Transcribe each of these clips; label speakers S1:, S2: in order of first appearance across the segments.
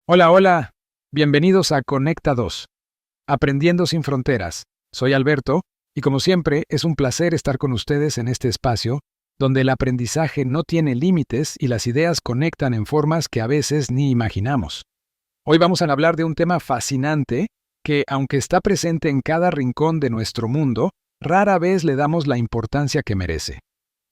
S1: Hola, hola. Bienvenidos a Conecta 2, Aprendiendo sin Fronteras. Soy Alberto y como siempre es un placer estar con ustedes en este espacio donde el aprendizaje no tiene límites y las ideas conectan en formas que a veces ni imaginamos. Hoy vamos a hablar de un tema fascinante que, aunque está presente en cada rincón de nuestro mundo, rara vez le damos la importancia que merece.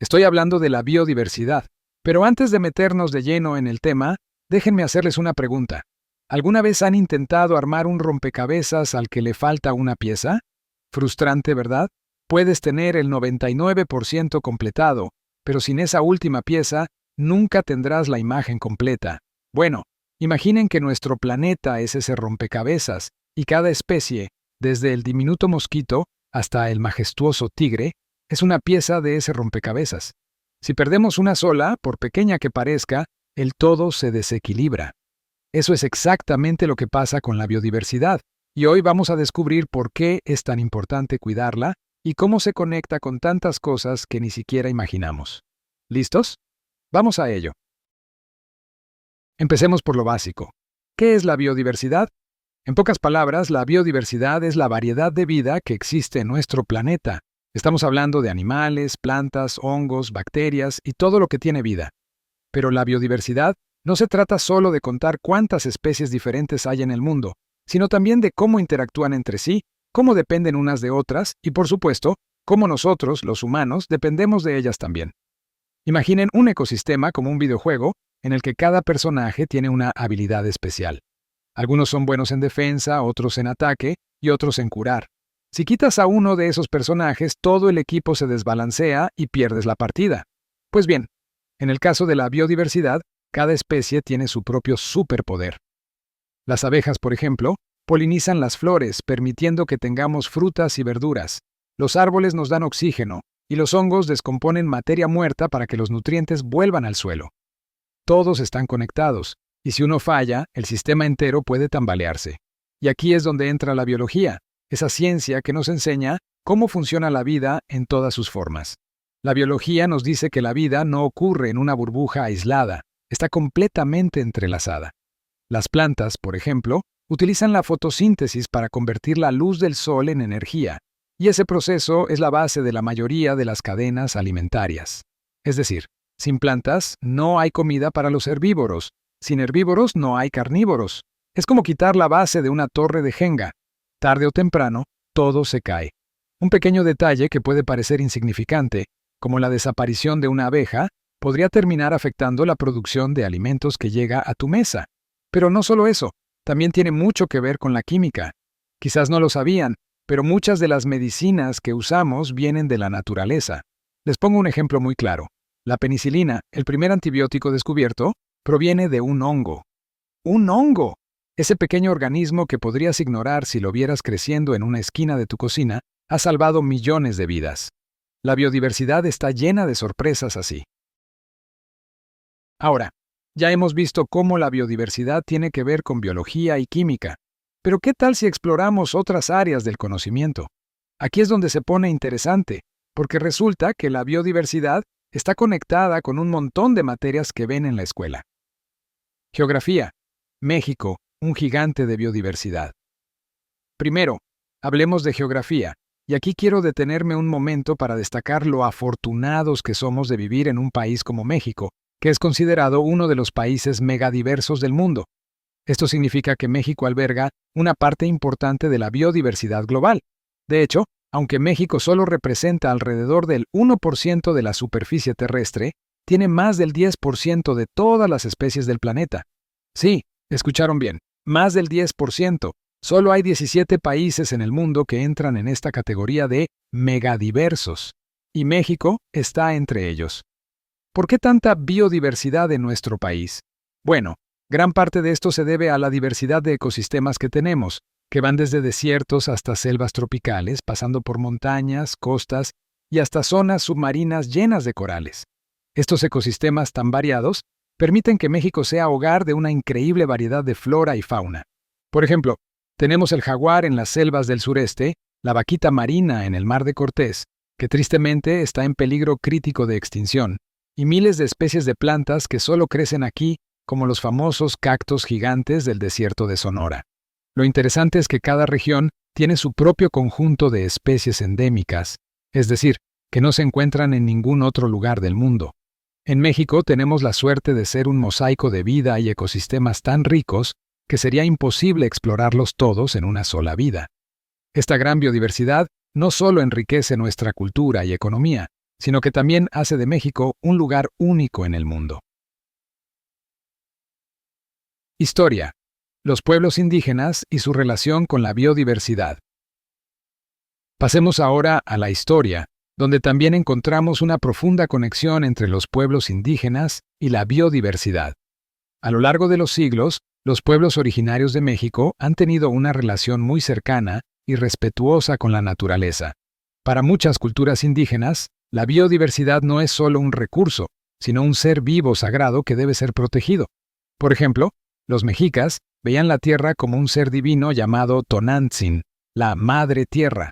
S1: Estoy hablando de la biodiversidad, pero antes de meternos de lleno en el tema, déjenme hacerles una pregunta. ¿Alguna vez han intentado armar un rompecabezas al que le falta una pieza? Frustrante, ¿verdad? Puedes tener el 99% completado, pero sin esa última pieza, nunca tendrás la imagen completa. Bueno, imaginen que nuestro planeta es ese rompecabezas, y cada especie, desde el diminuto mosquito hasta el majestuoso tigre, es una pieza de ese rompecabezas. Si perdemos una sola, por pequeña que parezca, el todo se desequilibra. Eso es exactamente lo que pasa con la biodiversidad, y hoy vamos a descubrir por qué es tan importante cuidarla y cómo se conecta con tantas cosas que ni siquiera imaginamos. ¿Listos? Vamos a ello. Empecemos por lo básico. ¿Qué es la biodiversidad? En pocas palabras, la biodiversidad es la variedad de vida que existe en nuestro planeta. Estamos hablando de animales, plantas, hongos, bacterias y todo lo que tiene vida. Pero la biodiversidad no se trata solo de contar cuántas especies diferentes hay en el mundo, sino también de cómo interactúan entre sí, cómo dependen unas de otras y, por supuesto, cómo nosotros, los humanos, dependemos de ellas también. Imaginen un ecosistema como un videojuego en el que cada personaje tiene una habilidad especial. Algunos son buenos en defensa, otros en ataque y otros en curar. Si quitas a uno de esos personajes, todo el equipo se desbalancea y pierdes la partida. Pues bien, en el caso de la biodiversidad, cada especie tiene su propio superpoder. Las abejas, por ejemplo, polinizan las flores, permitiendo que tengamos frutas y verduras. Los árboles nos dan oxígeno, y los hongos descomponen materia muerta para que los nutrientes vuelvan al suelo. Todos están conectados, y si uno falla, el sistema entero puede tambalearse. Y aquí es donde entra la biología, esa ciencia que nos enseña cómo funciona la vida en todas sus formas. La biología nos dice que la vida no ocurre en una burbuja aislada, está completamente entrelazada. Las plantas, por ejemplo, utilizan la fotosíntesis para convertir la luz del sol en energía, y ese proceso es la base de la mayoría de las cadenas alimentarias. Es decir, sin plantas no hay comida para los herbívoros, sin herbívoros no hay carnívoros. Es como quitar la base de una torre de Jenga. Tarde o temprano, todo se cae. Un pequeño detalle que puede parecer insignificante, como la desaparición de una abeja, podría terminar afectando la producción de alimentos que llega a tu mesa. Pero no solo eso, también tiene mucho que ver con la química. Quizás no lo sabían, pero muchas de las medicinas que usamos vienen de la naturaleza. Les pongo un ejemplo muy claro. La penicilina, el primer antibiótico descubierto, proviene de un hongo. ¡Un hongo! Ese pequeño organismo que podrías ignorar si lo vieras creciendo en una esquina de tu cocina, ha salvado millones de vidas. La biodiversidad está llena de sorpresas así. Ahora, ya hemos visto cómo la biodiversidad tiene que ver con biología y química, pero ¿qué tal si exploramos otras áreas del conocimiento? Aquí es donde se pone interesante, porque resulta que la biodiversidad está conectada con un montón de materias que ven en la escuela. Geografía. México, un gigante de biodiversidad. Primero, hablemos de geografía, y aquí quiero detenerme un momento para destacar lo afortunados que somos de vivir en un país como México, que es considerado uno de los países megadiversos del mundo. Esto significa que México alberga una parte importante de la biodiversidad global. De hecho, aunque México solo representa alrededor del 1% de la superficie terrestre, tiene más del 10% de todas las especies del planeta. Sí, escucharon bien, más del 10%. Solo hay 17 países en el mundo que entran en esta categoría de megadiversos, y México está entre ellos. ¿Por qué tanta biodiversidad en nuestro país? Bueno, gran parte de esto se debe a la diversidad de ecosistemas que tenemos, que van desde desiertos hasta selvas tropicales, pasando por montañas, costas y hasta zonas submarinas llenas de corales. Estos ecosistemas tan variados permiten que México sea hogar de una increíble variedad de flora y fauna. Por ejemplo, tenemos el jaguar en las selvas del sureste, la vaquita marina en el Mar de Cortés, que tristemente está en peligro crítico de extinción, y miles de especies de plantas que solo crecen aquí como los famosos cactos gigantes del desierto de Sonora. Lo interesante es que cada región tiene su propio conjunto de especies endémicas, es decir, que no se encuentran en ningún otro lugar del mundo. En México tenemos la suerte de ser un mosaico de vida y ecosistemas tan ricos que sería imposible explorarlos todos en una sola vida. Esta gran biodiversidad no solo enriquece nuestra cultura y economía, sino que también hace de México un lugar único en el mundo. Historia. Los pueblos indígenas y su relación con la biodiversidad. Pasemos ahora a la historia, donde también encontramos una profunda conexión entre los pueblos indígenas y la biodiversidad. A lo largo de los siglos, los pueblos originarios de México han tenido una relación muy cercana y respetuosa con la naturaleza. Para muchas culturas indígenas, la biodiversidad no es solo un recurso, sino un ser vivo sagrado que debe ser protegido. Por ejemplo, los mexicas veían la tierra como un ser divino llamado Tonantzin, la Madre Tierra.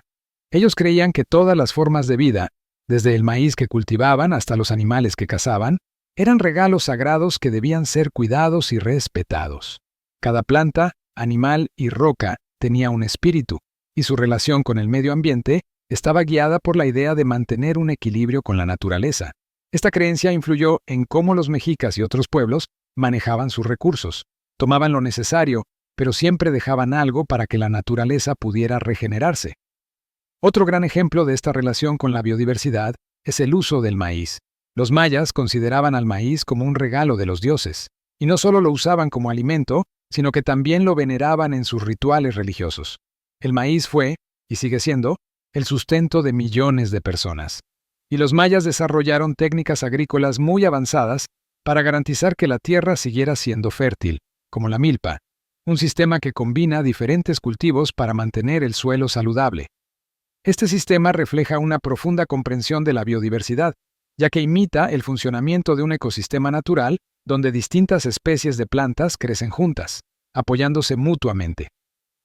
S1: Ellos creían que todas las formas de vida, desde el maíz que cultivaban hasta los animales que cazaban, eran regalos sagrados que debían ser cuidados y respetados. Cada planta, animal y roca tenía un espíritu, y su relación con el medio ambiente estaba guiada por la idea de mantener un equilibrio con la naturaleza. Esta creencia influyó en cómo los mexicas y otros pueblos manejaban sus recursos. Tomaban lo necesario, pero siempre dejaban algo para que la naturaleza pudiera regenerarse. Otro gran ejemplo de esta relación con la biodiversidad es el uso del maíz. Los mayas consideraban al maíz como un regalo de los dioses, y no solo lo usaban como alimento, sino que también lo veneraban en sus rituales religiosos. El maíz fue, y sigue siendo, el sustento de millones de personas. Y los mayas desarrollaron técnicas agrícolas muy avanzadas para garantizar que la tierra siguiera siendo fértil, como la milpa, un sistema que combina diferentes cultivos para mantener el suelo saludable. Este sistema refleja una profunda comprensión de la biodiversidad, ya que imita el funcionamiento de un ecosistema natural donde distintas especies de plantas crecen juntas, apoyándose mutuamente.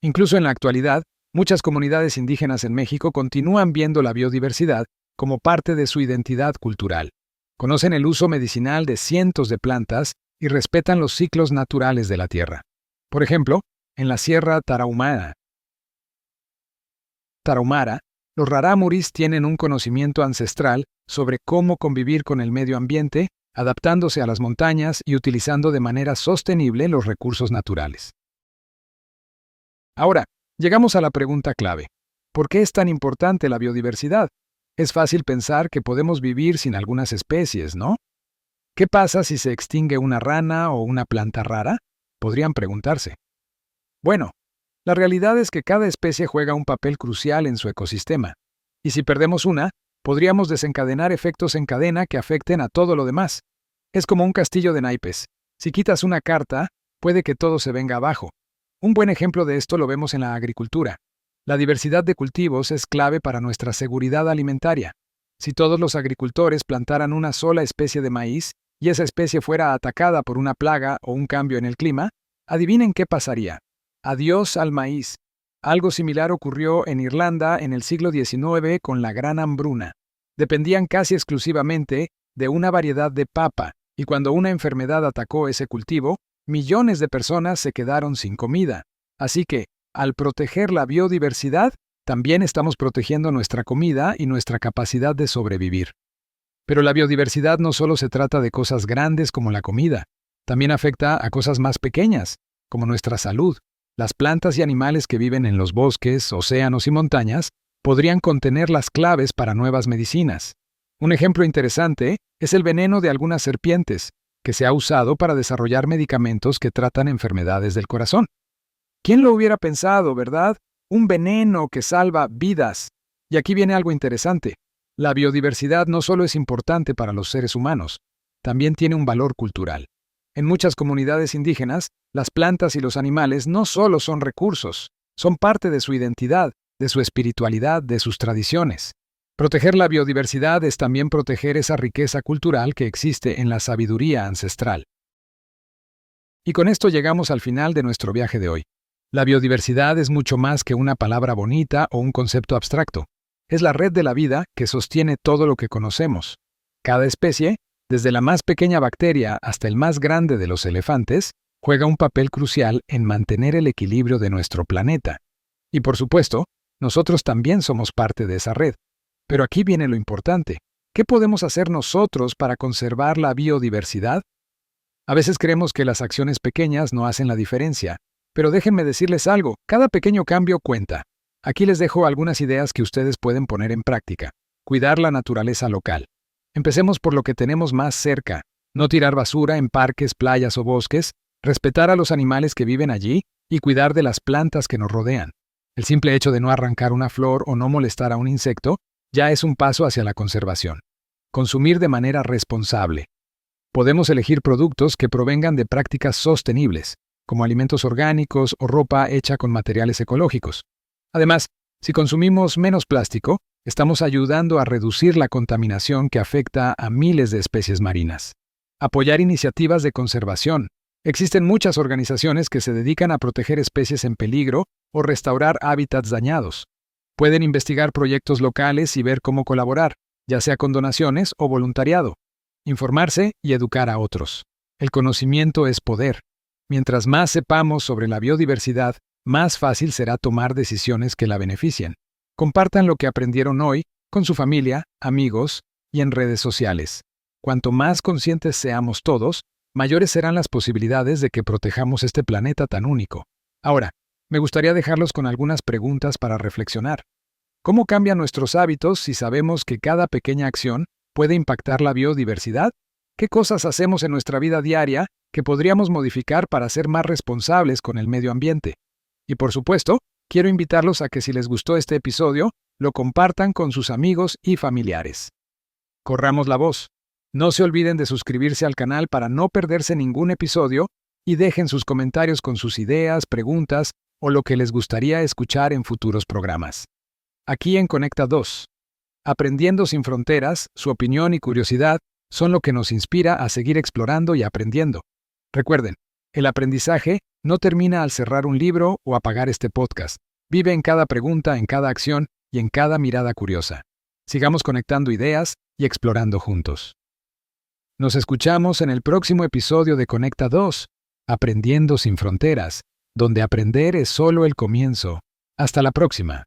S1: Incluso en la actualidad, muchas comunidades indígenas en México continúan viendo la biodiversidad como parte de su identidad cultural. Conocen el uso medicinal de cientos de plantas y respetan los ciclos naturales de la tierra. Por ejemplo, en la Sierra Tarahumara, los rarámuris tienen un conocimiento ancestral sobre cómo convivir con el medio ambiente, adaptándose a las montañas y utilizando de manera sostenible los recursos naturales. Ahora, llegamos a la pregunta clave. ¿Por qué es tan importante la biodiversidad? Es fácil pensar que podemos vivir sin algunas especies, ¿no? ¿Qué pasa si se extingue una rana o una planta rara? Podrían preguntarse. Bueno, la realidad es que cada especie juega un papel crucial en su ecosistema, y si perdemos una, podríamos desencadenar efectos en cadena que afecten a todo lo demás. Es como un castillo de naipes. Si quitas una carta, puede que todo se venga abajo. Un buen ejemplo de esto lo vemos en la agricultura. La diversidad de cultivos es clave para nuestra seguridad alimentaria. Si todos los agricultores plantaran una sola especie de maíz y esa especie fuera atacada por una plaga o un cambio en el clima, adivinen qué pasaría. Adiós al maíz. Algo similar ocurrió en Irlanda en el siglo XIX con la Gran Hambruna. Dependían casi exclusivamente de una variedad de papa, y cuando una enfermedad atacó ese cultivo, millones de personas se quedaron sin comida. Así que, al proteger la biodiversidad, también estamos protegiendo nuestra comida y nuestra capacidad de sobrevivir. Pero la biodiversidad no solo se trata de cosas grandes como la comida, también afecta a cosas más pequeñas, como nuestra salud. Las plantas y animales que viven en los bosques, océanos y montañas podrían contener las claves para nuevas medicinas. Un ejemplo interesante es el veneno de algunas serpientes, que se ha usado para desarrollar medicamentos que tratan enfermedades del corazón. ¿Quién lo hubiera pensado, verdad? Un veneno que salva vidas. Y aquí viene algo interesante. La biodiversidad no solo es importante para los seres humanos, también tiene un valor cultural. En muchas comunidades indígenas, las plantas y los animales no solo son recursos, son parte de su identidad, de su espiritualidad, de sus tradiciones. Proteger la biodiversidad es también proteger esa riqueza cultural que existe en la sabiduría ancestral. Y con esto llegamos al final de nuestro viaje de hoy. La biodiversidad es mucho más que una palabra bonita o un concepto abstracto. Es la red de la vida que sostiene todo lo que conocemos. Cada especie, Desde la más pequeña bacteria hasta el más grande de los elefantes, juega un papel crucial en mantener el equilibrio de nuestro planeta. Y por supuesto, nosotros también somos parte de esa red. Pero aquí viene lo importante. ¿Qué podemos hacer nosotros para conservar la biodiversidad? A veces creemos que las acciones pequeñas no hacen la diferencia, pero déjenme decirles algo, cada pequeño cambio cuenta. Aquí les dejo algunas ideas que ustedes pueden poner en práctica. Cuidar la naturaleza local. Empecemos por lo que tenemos más cerca. No tirar basura en parques, playas o bosques, respetar a los animales que viven allí y cuidar de las plantas que nos rodean. El simple hecho de no arrancar una flor o no molestar a un insecto ya es un paso hacia la conservación. Consumir de manera responsable. Podemos elegir productos que provengan de prácticas sostenibles, como alimentos orgánicos o ropa hecha con materiales ecológicos. Además, si consumimos menos plástico, estamos ayudando a reducir la contaminación que afecta a miles de especies marinas. Apoyar iniciativas de conservación. Existen muchas organizaciones que se dedican a proteger especies en peligro o restaurar hábitats dañados. Pueden investigar proyectos locales y ver cómo colaborar, ya sea con donaciones o voluntariado. Informarse y educar a otros. El conocimiento es poder. Mientras más sepamos sobre la biodiversidad, más fácil será tomar decisiones que la beneficien. Compartan lo que aprendieron hoy con su familia, amigos y en redes sociales. Cuanto más conscientes seamos todos, mayores serán las posibilidades de que protejamos este planeta tan único. Ahora, me gustaría dejarlos con algunas preguntas para reflexionar. ¿Cómo cambian nuestros hábitos si sabemos que cada pequeña acción puede impactar la biodiversidad? ¿Qué cosas hacemos en nuestra vida diaria que podríamos modificar para ser más responsables con el medio ambiente? Y por supuesto, quiero invitarlos a que si les gustó este episodio, lo compartan con sus amigos y familiares. Corramos la voz. No se olviden de suscribirse al canal para no perderse ningún episodio y dejen sus comentarios con sus ideas, preguntas o lo que les gustaría escuchar en futuros programas. Aquí en Conecta 2. Aprendiendo sin fronteras, su opinión y curiosidad son lo que nos inspira a seguir explorando y aprendiendo. Recuerden, el aprendizaje no termina al cerrar un libro o apagar este podcast. Vive en cada pregunta, en cada acción y en cada mirada curiosa. Sigamos conectando ideas y explorando juntos. Nos escuchamos en el próximo episodio de Conecta 2, Aprendiendo sin fronteras, donde aprender es solo el comienzo. Hasta la próxima.